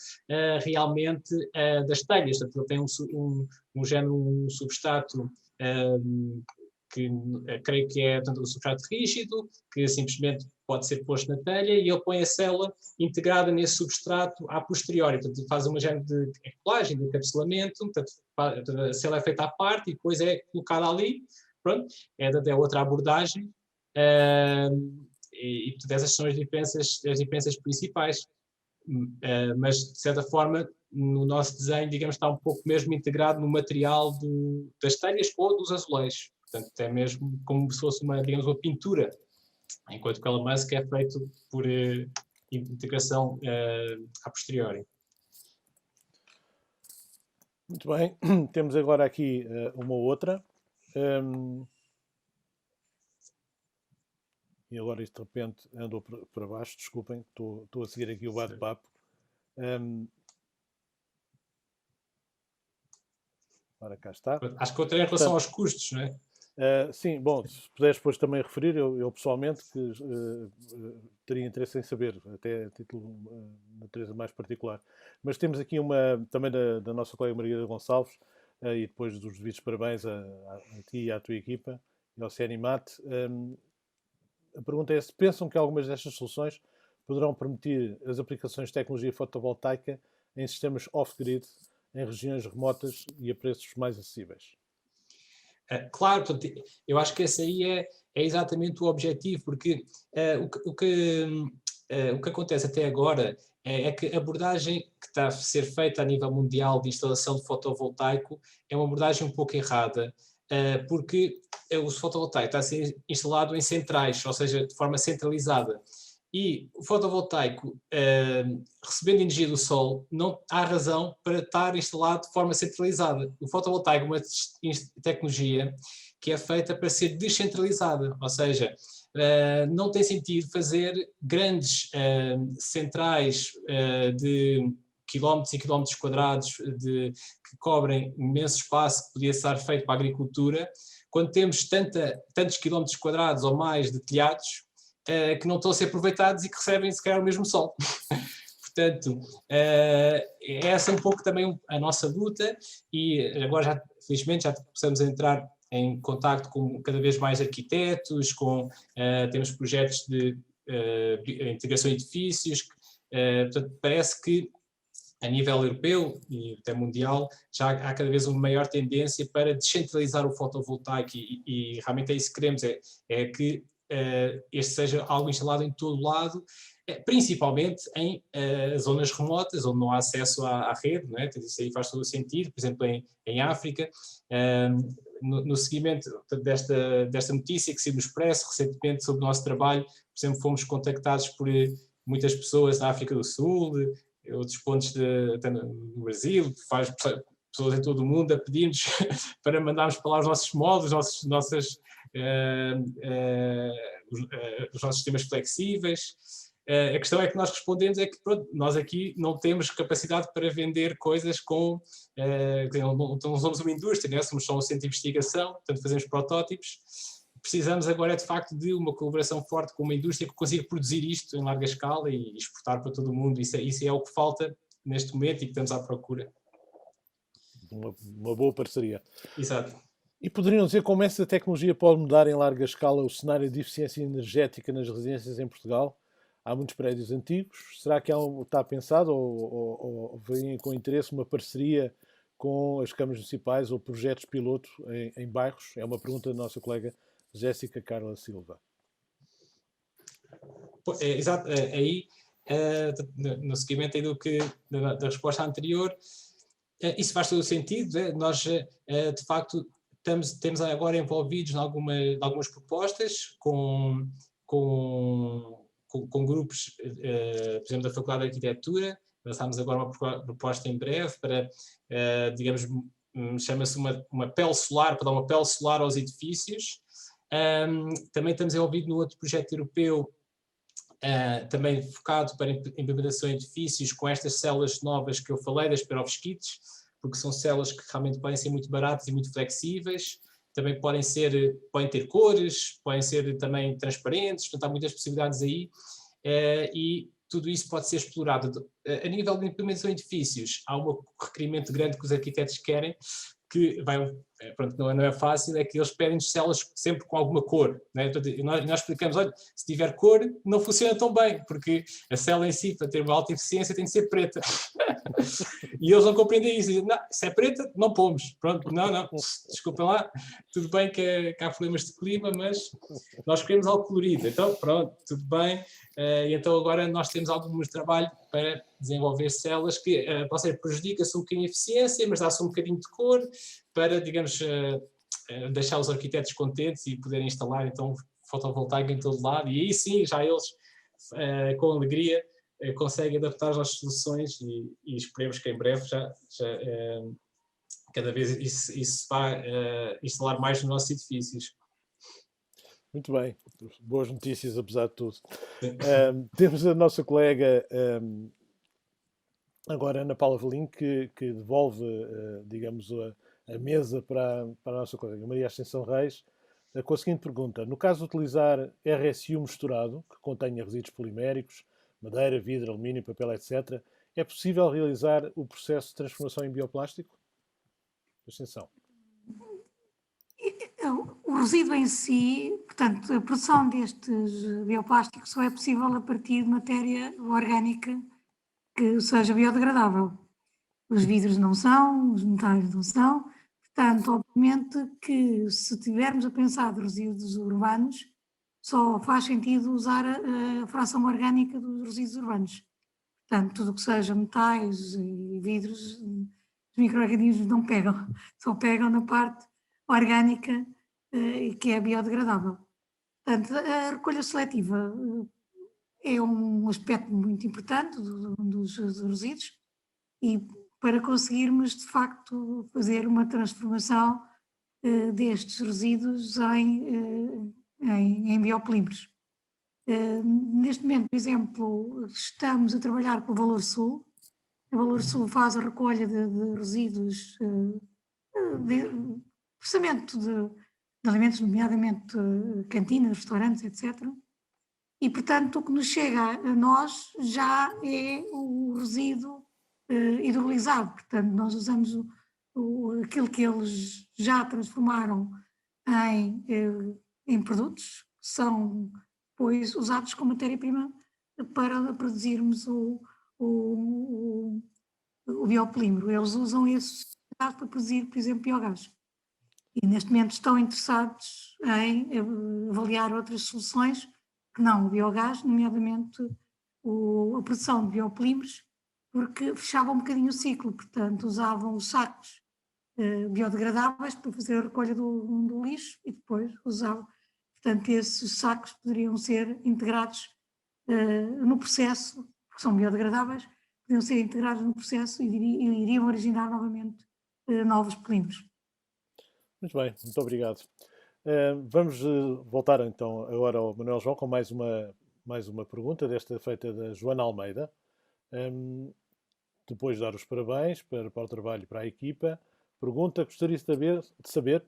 realmente das telhas, portanto ele tem um substrato que creio que é tanto um substrato rígido, que simplesmente pode ser posto na telha, e ele põe a célula integrada nesse substrato a posteriori, portanto ele faz uma género de colagem, de encapsulamento, portanto a célula é feita à parte e depois é colocada ali, pronto, é outra abordagem. E todas essas são as diferenças principais, mas de certa forma no nosso desenho, digamos, está um pouco mesmo integrado no material das telhas ou dos azulejos, portanto é mesmo como se fosse uma pintura, enquanto que o Elon Musk é feito por integração a posteriori. Muito bem, temos agora aqui uma outra. E agora isto de repente andou para baixo, desculpem, estou a seguir aqui o bate-papo. Ora, cá está. Acho que outra é em relação aos custos, não é? Sim, bom, se puderes depois também referir, eu pessoalmente que teria interesse em saber, até a título de natureza mais particular. Mas temos aqui uma também da nossa colega Maria Gonçalves, e depois dos devidos parabéns a ti e à tua equipa, e ao CENIMAT. A pergunta é se pensam que algumas destas soluções poderão permitir as aplicações de tecnologia fotovoltaica em sistemas off-grid, em regiões remotas e a preços mais acessíveis. Claro, portanto, eu acho que esse aí é exatamente o objetivo, porque o que acontece até agora é que a abordagem que está a ser feita a nível mundial de instalação de fotovoltaico é uma abordagem um pouco errada, porque o fotovoltaico está a ser instalado em centrais, ou seja, de forma centralizada. E o fotovoltaico, recebendo energia do sol, não há razão para estar instalado de forma centralizada. O fotovoltaico é uma tecnologia que é feita para ser descentralizada, ou seja, não tem sentido fazer grandes centrais de quilómetros e quilómetros quadrados que cobrem imenso espaço que podia ser feito para a agricultura, quando temos tantos quilómetros quadrados ou mais de telhados que não estão a ser aproveitados e que recebem se calhar o mesmo sol. Portanto, essa é um pouco também a nossa luta, e agora felizmente já começamos a entrar em contacto com cada vez mais arquitetos, temos projetos de integração de edifícios, portanto parece que a nível europeu e até mundial já há cada vez uma maior tendência para descentralizar o fotovoltaico e realmente é isso que queremos, é que este seja algo instalado em todo lado, principalmente em zonas remotas, onde não há acesso à rede, não é? Isso aí faz todo o sentido, por exemplo, em África. No seguimento desta notícia que saiu no Expresso recentemente sobre o nosso trabalho, por exemplo, fomos contactados por muitas pessoas da África do Sul, outros pontos no Brasil, pessoas em todo o mundo a pedir-nos para mandarmos para lá os nossos módulos, os nossos sistemas flexíveis. A questão é que nós respondemos é que pronto, nós aqui não temos capacidade para vender coisas não somos uma indústria, né? Somos só um centro de investigação, portanto fazemos protótipos. Precisamos agora de facto de uma colaboração forte com uma indústria que consiga produzir isto em larga escala e exportar para todo o mundo. Isso é o que falta neste momento e que estamos à procura. Uma boa parceria. Exato. E poderiam dizer como essa tecnologia pode mudar em larga escala o cenário de eficiência energética nas residências em Portugal? Há muitos prédios antigos. Será que está pensado ou vem com interesse uma parceria com as câmaras municipais ou projetos piloto em bairros? É uma pergunta da nossa colega Jéssica Carla Silva. Exato. Aí, no seguimento aí da resposta anterior, isso faz todo o sentido. Nós, de facto, temos agora envolvidos em algumas propostas com grupos, por exemplo, da Faculdade de Arquitetura. Lançámos agora uma proposta em breve para, digamos, chama-se uma pele solar, para dar uma pele solar aos edifícios. Também estamos envolvidos no outro projeto europeu, também focado para implementação em edifícios com estas células novas que eu falei, das perovskites, porque são células que realmente podem ser muito baratas e muito flexíveis. Também podem ter cores, podem ser também transparentes, portanto há muitas possibilidades aí, e tudo isso pode ser explorado. A nível de implementação em edifícios, há um requerimento grande que os arquitetos querem, que não é fácil, é que eles pedem células sempre com alguma cor, né? Nós explicamos, olha, se tiver cor não funciona tão bem, porque a célula em si, para ter uma alta eficiência, tem de ser preta. E eles não compreendem isso, dizem, não, se é preta, não pomos. Pronto, não, desculpem lá, tudo bem que há problemas de clima, mas nós queremos algo colorido, então pronto, tudo bem. E então agora nós temos algum trabalho para desenvolver células que, ou seja, prejudica-se um bocadinho a eficiência, mas dá-se um bocadinho de cor para, digamos, deixar os arquitetos contentes e poderem instalar então fotovoltaico em todo lado, e aí sim, já eles, com alegria, conseguem adaptar as nossas soluções e esperemos que em breve já cada vez isso se vai instalar mais nos nossos edifícios. Muito bem, boas notícias apesar de tudo. Temos a nossa colega agora Ana Paula Valim que devolve, digamos, a mesa para a nossa colega Maria Ascensão Reis com a seguinte pergunta: no caso de utilizar RSU misturado, que contenha resíduos poliméricos, madeira, vidro, alumínio, papel, etc., é possível realizar o processo de transformação em bioplástico? Ascensão. O o resíduo em si, portanto, a produção destes bioplásticos só é possível a partir de matéria orgânica que seja biodegradável. Os vidros não são, os metais não são, portanto, obviamente que se tivermos a pensar de resíduos urbanos, só faz sentido usar a fração orgânica dos resíduos urbanos. Portanto, tudo o que seja metais e vidros, os micro-organismos não pegam, só pegam na parte orgânica que é biodegradável. Portanto, a recolha seletiva é um aspecto muito importante dos resíduos e para conseguirmos, de facto, fazer uma transformação destes resíduos em biopolímeros. Neste momento, por exemplo, estamos a trabalhar com o Valor Sul. O Valor Sul faz a recolha de resíduos, de processamento de alimentos, nomeadamente cantinas, restaurantes, etc. E, portanto, o que nos chega a nós já é o resíduo hidrolisado. Portanto, nós usamos aquilo que eles já transformaram em produtos, que são depois usados como matéria-prima para produzirmos o biopolímero. Eles usam esse para produzir, por exemplo, biogás. E neste momento estão interessados em avaliar outras soluções que não o biogás, nomeadamente a produção de biopolímeros, porque fechavam um bocadinho o ciclo, portanto usavam os sacos biodegradáveis para fazer a recolha do lixo e depois usavam. Portanto, esses sacos poderiam ser integrados no processo, porque são biodegradáveis, poderiam ser integrados no processo e iriam originar novamente novos polímeros. Muito bem, muito obrigado. Vamos voltar então agora ao Manuel João com mais uma pergunta, desta feita da Joana Almeida. Depois de dar os parabéns para o trabalho e para a equipa, pergunta: gostaria de saber,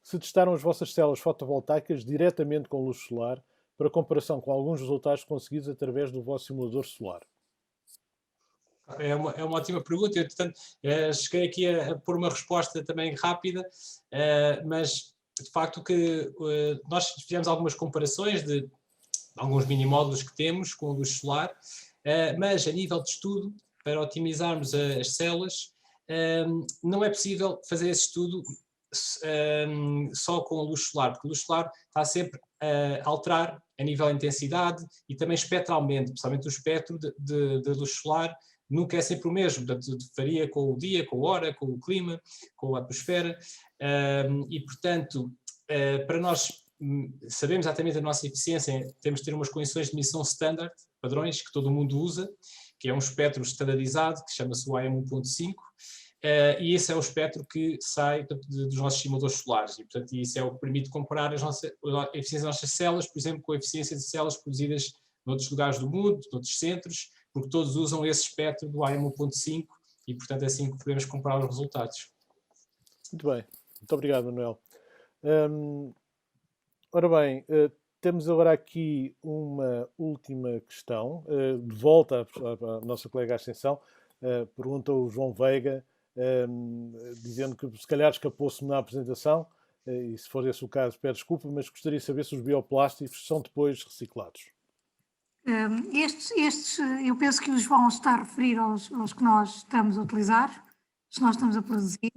se testaram as vossas células fotovoltaicas diretamente com luz solar para comparação com alguns resultados conseguidos através do vosso simulador solar. É uma ótima pergunta. Eu, portanto, cheguei aqui a pôr uma resposta também rápida, mas de facto que nós fizemos algumas comparações de alguns mini-módulos que temos com luz solar, mas a nível de estudo, para otimizarmos as células, não é possível fazer esse estudo só com a luz solar, porque a luz solar está sempre a alterar a nível de intensidade e também espectralmente, principalmente o espectro da luz solar, nunca é sempre o mesmo, portanto varia com o dia, com a hora, com o clima, com a atmosfera, e portanto, para nós sabermos exatamente a nossa eficiência, temos de ter umas condições de emissão standard, padrões que todo mundo usa, que é um espectro standardizado, que chama-se o AM1.5, e esse é o espectro que sai dos nossos simuladores solares, e portanto isso é o que permite comparar a eficiência das nossas células, por exemplo, com a eficiência de células produzidas noutros lugares do mundo, noutros centros, porque todos usam esse espectro do AM1.5 e portanto é assim que podemos comparar os resultados. Muito bem, muito obrigado, Manuel. Ora bem, temos agora aqui uma última questão, de volta à nossa colega à extensão. Pergunta o João Veiga, dizendo que se calhar escapou-se na apresentação, e se for esse o caso, peço desculpa, mas gostaria de saber se os bioplásticos são depois reciclados. Eu penso que o João está a referir aos que nós estamos a utilizar, os que nós estamos a produzir.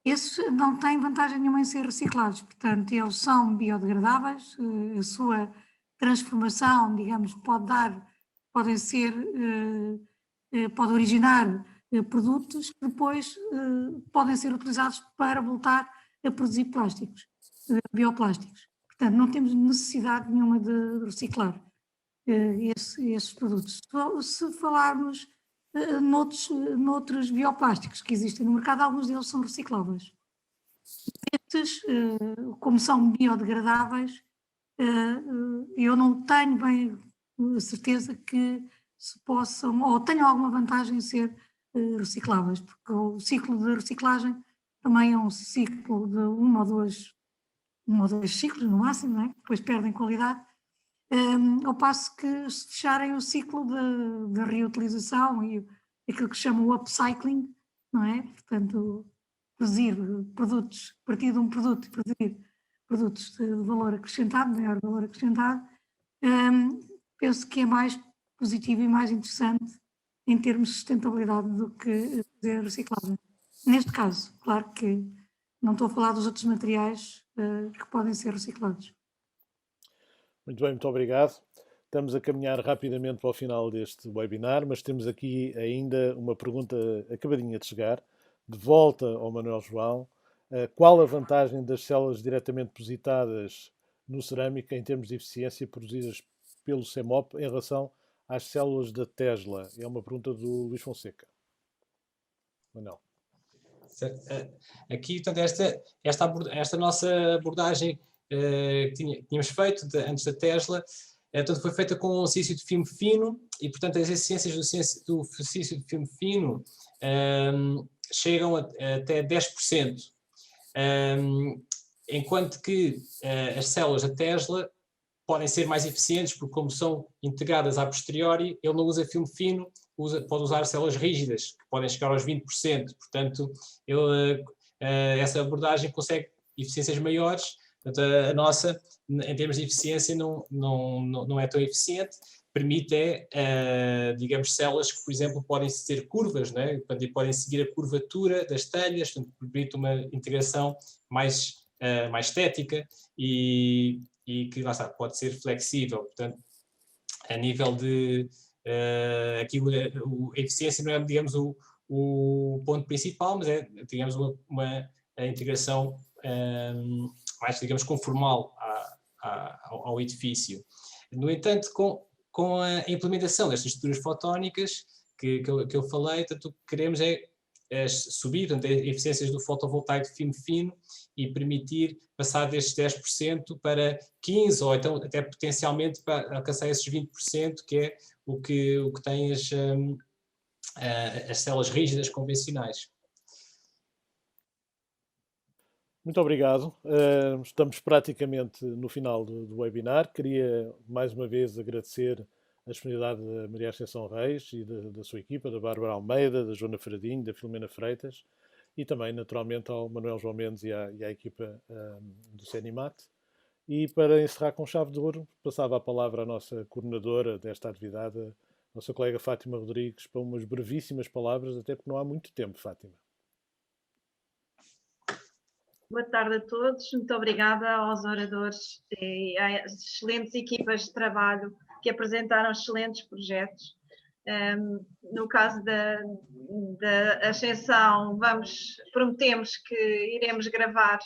Esses não têm vantagem nenhuma em ser reciclados, portanto, eles são biodegradáveis, a sua transformação, digamos, pode originar produtos que depois podem ser utilizados para voltar a produzir bioplásticos. Portanto, não temos necessidade nenhuma de reciclar esses produtos. Se falarmos noutros bioplásticos que existem no mercado, alguns deles são recicláveis. Estes, como são biodegradáveis, eu não tenho bem a certeza que se possam, ou tenham alguma vantagem em ser recicláveis, porque o ciclo de reciclagem também é um ciclo de um ou dois ciclos no máximo, não é? Depois perdem qualidade. Ao passo que se fecharem o ciclo de reutilização e aquilo que se chama o upcycling, não é? Portanto, produzir produtos, a partir de um produto, produtos de valor acrescentado, maior valor acrescentado, penso que é mais positivo e mais interessante em termos de sustentabilidade do que fazer reciclagem. Neste caso, claro que não estou a falar dos outros materiais que podem ser reciclados. Muito bem, muito obrigado. Estamos a caminhar rapidamente para o final deste webinar, mas temos aqui ainda uma pergunta acabadinha de chegar, de volta ao Manuel João. Qual a vantagem das células diretamente depositadas no cerâmica em termos de eficiência produzidas pelo CEMOP em relação às células da Tesla? É uma pergunta do Luís Fonseca. Manuel. Aqui, portanto, esta nossa abordagem que tínhamos feito antes da Tesla, portanto, foi feita com um silício de filme fino e, portanto, as eficiências do silício de filme fino chegam até 10%, enquanto que as células da Tesla podem ser mais eficientes porque, como são integradas a posteriori, ele não usa filme fino, pode usar células rígidas, que podem chegar aos 20%. Portanto, essa abordagem consegue eficiências maiores. Portanto, a nossa, em termos de eficiência, não é tão eficiente. Permite, digamos, células que, por exemplo, podem ser curvas, não é? Podem seguir a curvatura das telhas, portanto, permite uma integração mais estética e que, lá está, pode ser flexível. Portanto, a nível de aqui a eficiência não é, digamos, o ponto principal, mas é, digamos, uma integração mais, digamos, conformal ao edifício. No entanto, com a implementação destas estruturas fotónicas que eu falei, tanto o que queremos é subir, portanto, as eficiências do fotovoltaico de filme fino e permitir passar destes 10% para 15% ou então até potencialmente para alcançar esses 20%, que é o que tem as células rígidas convencionais. Muito obrigado. Estamos praticamente no final do webinar. Queria mais uma vez agradecer a disponibilidade da Maria Ascensão Reis e da sua equipa, da Bárbara Almeida, da Joana Fradinho, da Filomena Freitas e também, naturalmente, ao Manuel João Mendes e à equipa do CENIMAT. E para encerrar com chave de ouro, passava a palavra à nossa coordenadora desta atividade, a nossa colega Fátima Rodrigues, para umas brevíssimas palavras, até porque não há muito tempo, Fátima. Boa tarde a todos, muito obrigada aos oradores e às excelentes equipas de trabalho que apresentaram excelentes projetos. No caso da Ascensão, prometemos que iremos gravar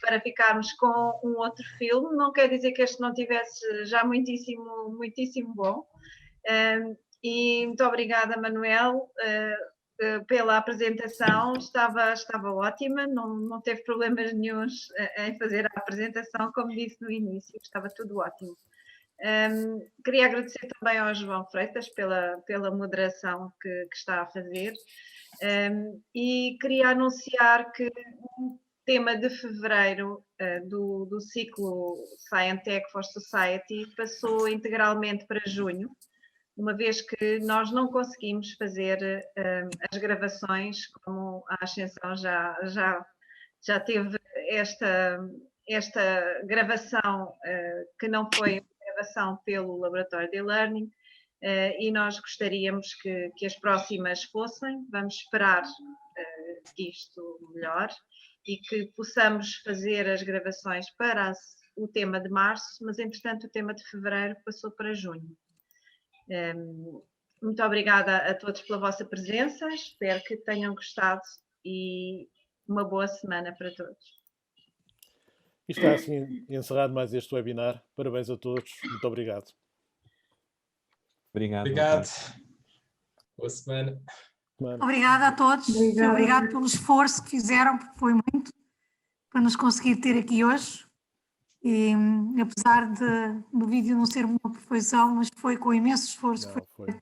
para ficarmos com um outro filme. Não quer dizer que este não tivesse já muitíssimo, muitíssimo bom. E muito obrigada, Manuel, pela apresentação. Estava ótima, não teve problemas nenhuns em fazer a apresentação, como disse no início, estava tudo ótimo. Queria agradecer também ao João Freitas pela moderação que está a fazer e queria anunciar que o tema de fevereiro do ciclo Scientech for Society passou integralmente para junho, uma vez que nós não conseguimos fazer as gravações, como a Ascensão já teve esta gravação que não foi gravação pelo Laboratório de E-Learning, e nós gostaríamos que as próximas fossem. Vamos esperar que isto melhore e que possamos fazer as gravações para o tema de março, mas entretanto o tema de fevereiro passou para junho. Muito obrigada a todos pela vossa presença, espero que tenham gostado e uma boa semana para todos. E está assim encerrado mais este webinar. Parabéns a todos. Muito obrigado. Obrigado. Boa semana. Obrigada a todos. Obrigado pelo esforço que fizeram, porque foi muito, para nos conseguir ter aqui hoje. E apesar do vídeo não ser uma perfeição, mas foi com imenso esforço. Foi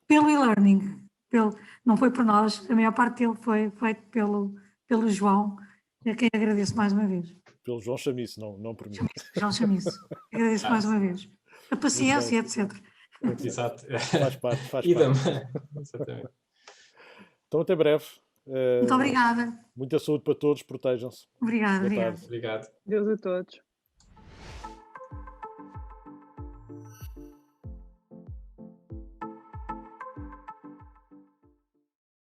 pelo e-learning. Não foi por nós, a maior parte dele foi feito pelo João, a quem agradeço mais uma vez. Pelo João Chamiço, não por mim. João Chamiço. Agradeço mais uma vez. A paciência, etc. Exato. Faz parte. Exatamente. Então, até breve. Muito obrigada. Muita saúde para todos, protejam-se. Obrigada, Boa obrigada. tarde. Obrigado. Deus a todos.